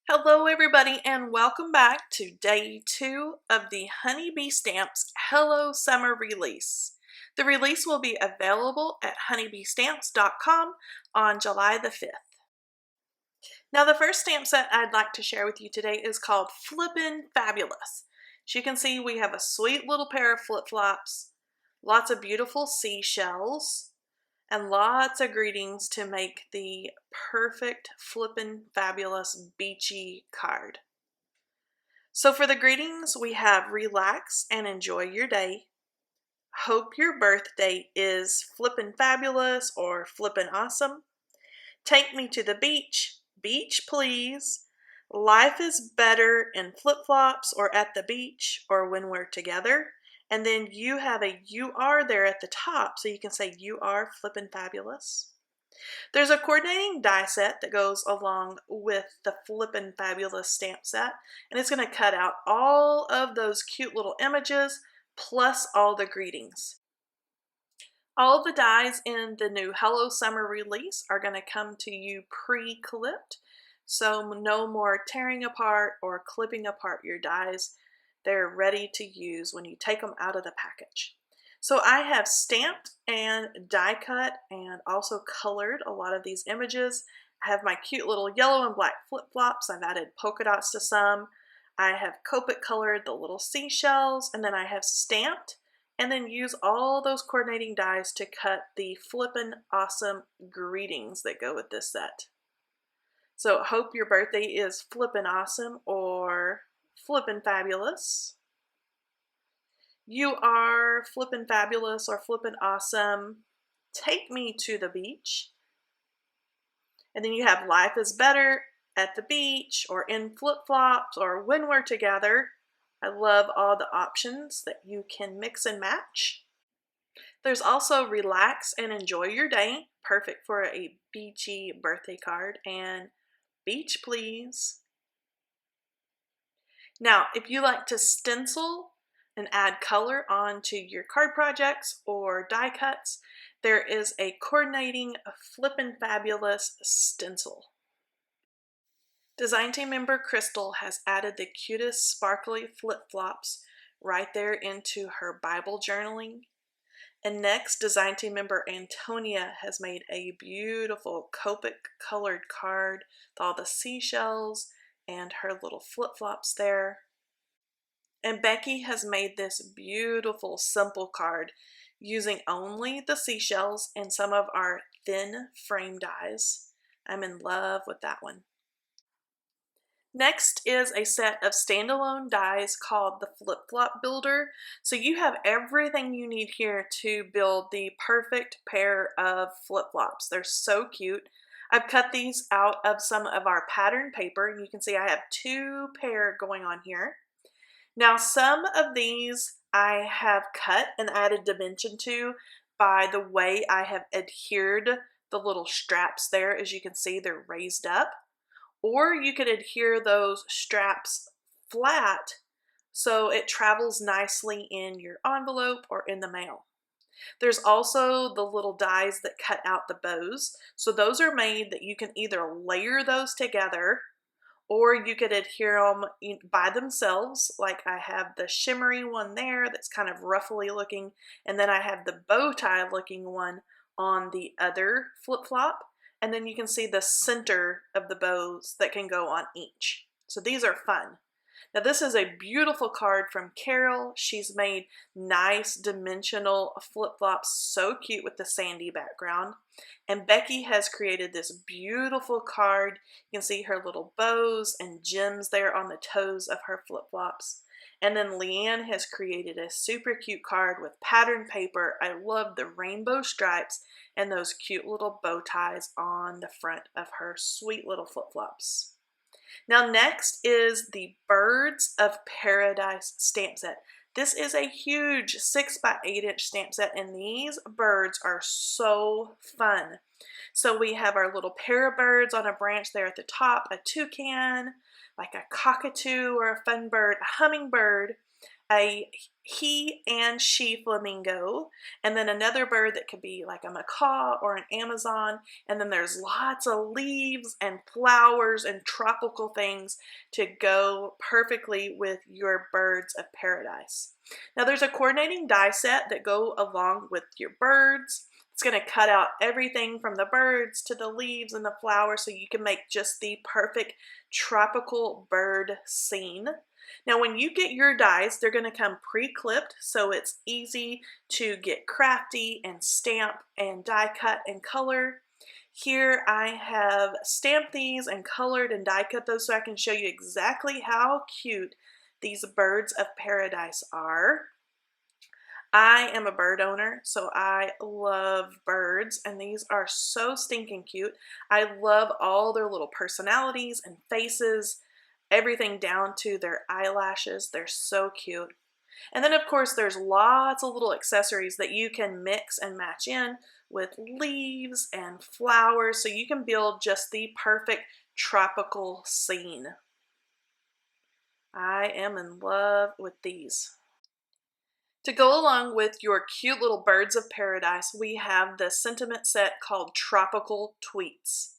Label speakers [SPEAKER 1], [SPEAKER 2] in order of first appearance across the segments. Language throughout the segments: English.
[SPEAKER 1] Hello everybody and welcome back to day 2 of the Honeybee Stamps Hello Summer release. The release will be available at honeybeestamps.com on July the 5th. Now the first stamp set I'd like to share with you today is called Flippin Fabulous. As you can see, we have a sweet little pair of flip-flops, lots of beautiful seashells, and lots of greetings to make the perfect Flippin' Fabulous beachy card. So for the greetings, we have relax and enjoy your day. Hope your birthday is Flippin' Fabulous or Flippin' Awesome. Take me to the beach, beach please. Life is better in flip-flops or at the beach or when we're together. And then you have a "you are" there at the top, so you can say "you are Flippin' Fabulous." There's a coordinating die set that goes along with the Flippin Fabulous stamp set, and it's going to cut out all of those cute little images plus all the greetings. All the dies in the new Hello Summer release are going to come to you pre-clipped, so no more tearing apart or clipping apart your dies. They're ready to use when you take them out of the package. So I have stamped and die cut and also colored a lot of these images. I have my cute little yellow and black flip-flops. I've added polka dots to some. I have Copic colored the little seashells, and then I have stamped and then use all those coordinating dies to cut the Flippin' Awesome greetings that go with this set. So hope your birthday is Flippin' Awesome or Flippin' Fabulous. You are Flippin' Fabulous or Flippin' Awesome. Take me to the beach. And then you have life is better at the beach or in flip-flops or when we're together. I love all the options that you can mix and match. There's also relax and enjoy your day, perfect for a beachy birthday card, and beach please. Now, if you like to stencil and add color onto your card projects or die cuts, there is a coordinating Flippin' Fabulous stencil. Design team member Crystal has added the cutest sparkly flip-flops right there into her Bible journaling. And next, design team member Antonia has made a beautiful Copic colored card with all the seashells and her little flip-flops there. And Becky has made this beautiful simple card using only the seashells and some of our thin frame dies. I'm in love with that one. Next is a set of standalone dies called the Flip Flop Builder. So you have everything you need here to build the perfect pair of flip-flops. They're so cute. I've cut these out of some of our pattern paper. You can see I have 2 pair going on here. Now some of these I have cut and added dimension to by the way I have adhered the little straps there. As you can see, they're raised up. Or you could adhere those straps flat so it travels nicely in your envelope or in the mail. There's also the little dies that cut out the bows. So those are made that you can either layer those together or you could adhere them by themselves. Like I have the shimmery one there that's kind of ruffly looking, and then I have the bow tie looking one on the other flip-flop. And then you can see the center of the bows that can go on each. So these are fun. Now this is a beautiful card from Carol. She's made nice dimensional flip-flops, so cute with the sandy background. And Becky has created this beautiful card. You can see her little bows and gems there on the toes of her flip-flops. And then Leanne has created a super cute card with pattern paper. I love the rainbow stripes and those cute little bow ties on the front of her sweet little flip-flops. Now next is the Birds of Paradise stamp set. This is a huge 6 by 8 inch stamp set, and these birds are so fun. So we have our little pair of birds on a branch there at the top, a toucan, like a cockatoo or a fun bird, a hummingbird, a he and she flamingo, and then another bird that could be like a macaw or an Amazon, and then there's lots of leaves and flowers and tropical things to go perfectly with your birds of paradise. Now there's a coordinating die set that go along with your birds. It's going to cut out everything from the birds to the leaves and the flowers so you can make just the perfect tropical bird scene. Now when you get your dies, they're going to come pre-clipped, so it's easy to get crafty and stamp and die cut and color. Here I have stamped these and colored and die cut those so I can show you exactly how cute these birds of paradise are. I am a bird owner, so I love birds, and these are so stinking cute. I love all their little personalities and faces, everything down to their eyelashes. They're so cute. And then of course there's lots of little accessories that you can mix and match in with leaves and flowers so you can build just the perfect tropical scene. I am in love with these. To go along with your cute little birds of paradise, we have the sentiment set called Tropical Tweets.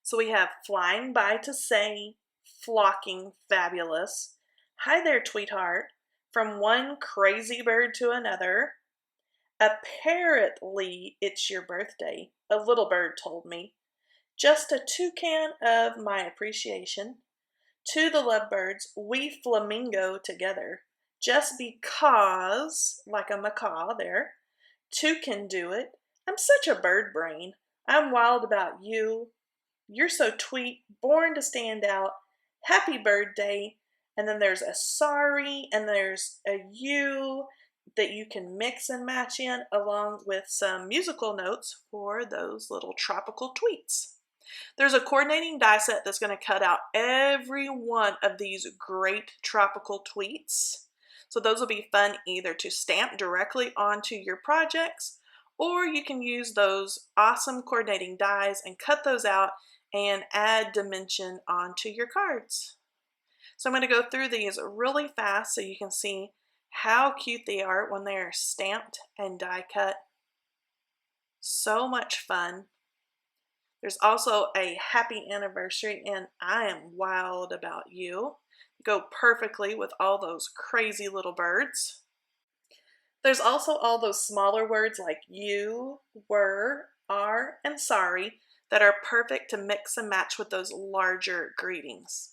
[SPEAKER 1] So we have flying by to say, flocking fabulous, hi there tweetheart, from one crazy bird to another, apparently it's your birthday, a little bird told me, just a toucan of my appreciation, to the lovebirds, we flamingo together, just because, like a macaw there, two can do it. I'm such a bird brain. I'm wild about you. You're so tweet, born to stand out. Happy birthday. And then there's a sorry and there's a you that you can mix and match in along with some musical notes for those little tropical tweets. There's a coordinating die set that's going to cut out every one of these great tropical tweets. So those will be fun either to stamp directly onto your projects, or you can use those awesome coordinating dies and cut those out and add dimension onto your cards. So I'm going to go through these really fast so you can see how cute they are when they are stamped and die cut. So much fun. There's also a happy anniversary and I am wild about you. Go perfectly with all those crazy little birds. There's also all those smaller words like you, were, are, and sorry that are perfect to mix and match with those larger greetings.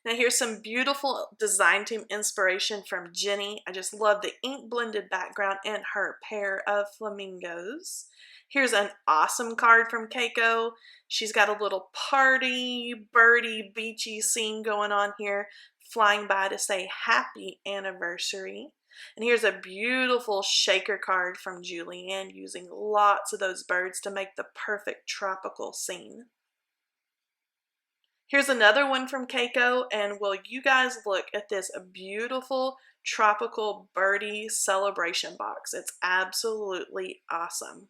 [SPEAKER 1] Now here's some beautiful design team inspiration from Jenny. I just love the ink blended background in her pair of flamingos. Here's an awesome card from Keiko. She's got a little party, birdie, beachy scene going on here, flying by to say happy anniversary. And here's a beautiful shaker card from Julianne using lots of those birds to make the perfect tropical scene. Here's another one from Keiko, and will you guys look at this beautiful tropical birdie celebration box. It's absolutely awesome.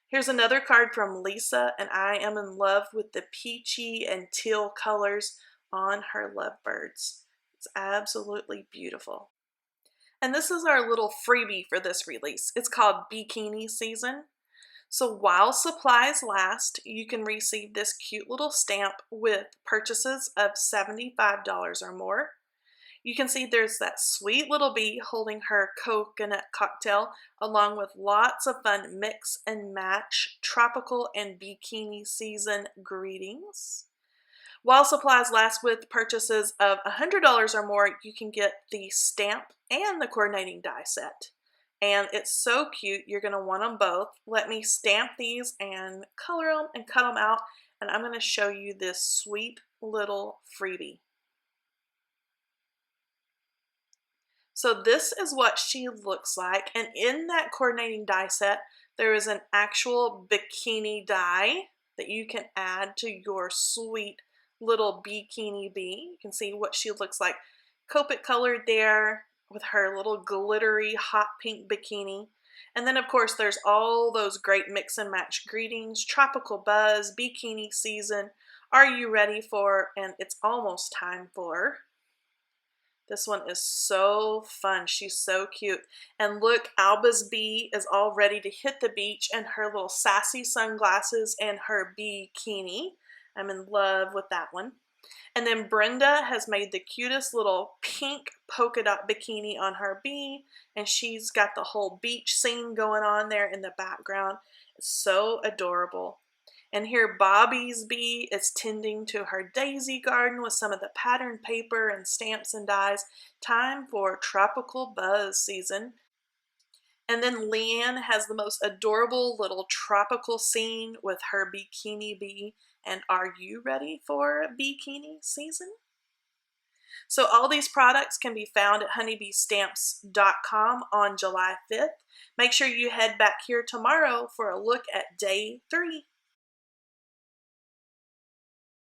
[SPEAKER 1] Here's another card from Lisa, and I am in love with the peachy and teal colors on her lovebirds. It's absolutely beautiful. And this is our little freebie for this release. It's called Bikini Season. So while supplies last, you can receive this cute little stamp with purchases of $75 or more. You can see there's that sweet little bee holding her coconut cocktail along with lots of fun mix and match tropical and bikini season greetings. While supplies last, with purchases of $100 or more, you can get the stamp and the coordinating die set. And it's so cute, you're going to want them both. Let me stamp these and color them and cut them out, and I'm going to show you this sweet little freebie. So this is what she looks like, and in that coordinating die set, there is an actual bikini die that you can add to your sweet little bikini bee. You can see what she looks like, Copic colored there with her little glittery hot pink bikini. And then of course there's all those great mix and match greetings, tropical buzz, bikini season, are you ready for, and it's almost time for. This one is so fun. She's so cute. And look, Alba's bee is all ready to hit the beach in her little sassy sunglasses and her bikini. I'm in love with that one. And then Brenda has made the cutest little pink polka dot bikini on her bee, and she's got the whole beach scene going on there in the background. It's so adorable. And here Bobby's bee is tending to her daisy garden with some of the pattern paper and stamps and dies. Time for tropical buzz season. And then Leanne has the most adorable little tropical scene with her bikini bee. And are you ready for bikini season? So all these products can be found at honeybeestamps.com on July 5th. Make sure you head back here tomorrow for a look at day 3.